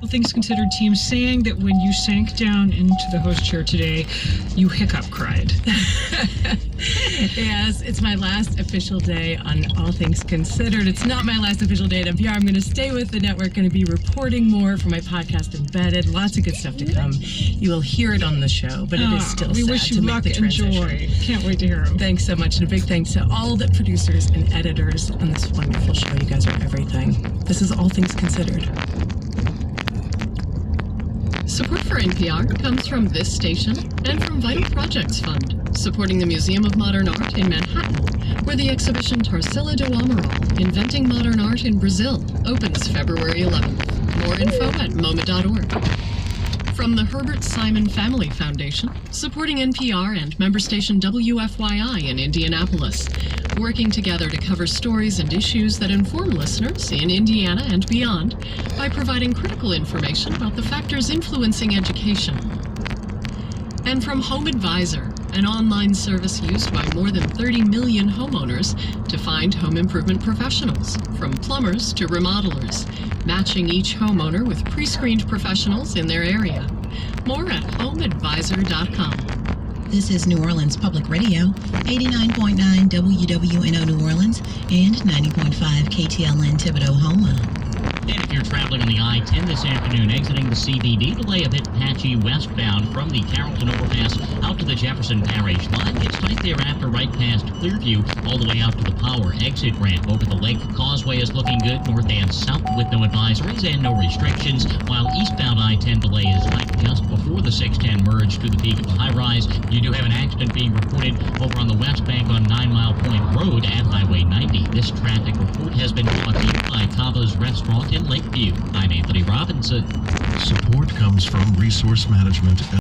Things Considered team saying that when you sank down into the host chair today, you hiccup cried. Yes, it's my last official day on All Things Considered. It's not my last official day at NPR. I'm going to stay with the network, going to be reporting more for my podcast Embedded. Lots of good stuff to come. You will hear it on the show, but it is still we sad wish you to make luck the and transition. joy. Can't wait to hear them. Thanks so much, and a big thanks to all the producers and editors on this wonderful show. You guys are everything. This is All Things Considered. Support for NPR comes from this station and from Vital Projects Fund, supporting the Museum of Modern Art in Manhattan, where the exhibition Tarsila do Amaral, Inventing Modern Art in Brazil, opens February 11th. More info at MoMA.org. From the Herbert Simon Family Foundation, supporting NPR and member station WFYI in Indianapolis, working together to cover stories and issues that inform listeners in Indiana and beyond by providing critical information about the factors influencing education. And from Home Advisor, an online service used by more than 30 million homeowners to find home improvement professionals, from plumbers to remodelers, matching each homeowner with pre-screened professionals in their area. More at homeadvisor.com. This is New Orleans Public Radio, 89.9 WWNO New Orleans and 90.5 KTLN Thibodeau Homa. And if you're traveling on the I-10 this afternoon, exiting the CBD, delay a bit patchy westbound from the Carrollton overpass out to the Jefferson Parish line. It's tight thereafter right past Clearview, all the way out to the Power exit ramp. Over the Lake Causeway is looking good, north and south with no advisories and no restrictions, while eastbound I-10 delay is light just before the 610 merge to the peak of the high-rise. You do have an accident being reported over on the west bank on 9 Mile Point Road at Highway 90. This traffic report has been brought to you by Cava's Restaurant in Lakeview. I'm Anthony Robinson. Support comes from Resource Management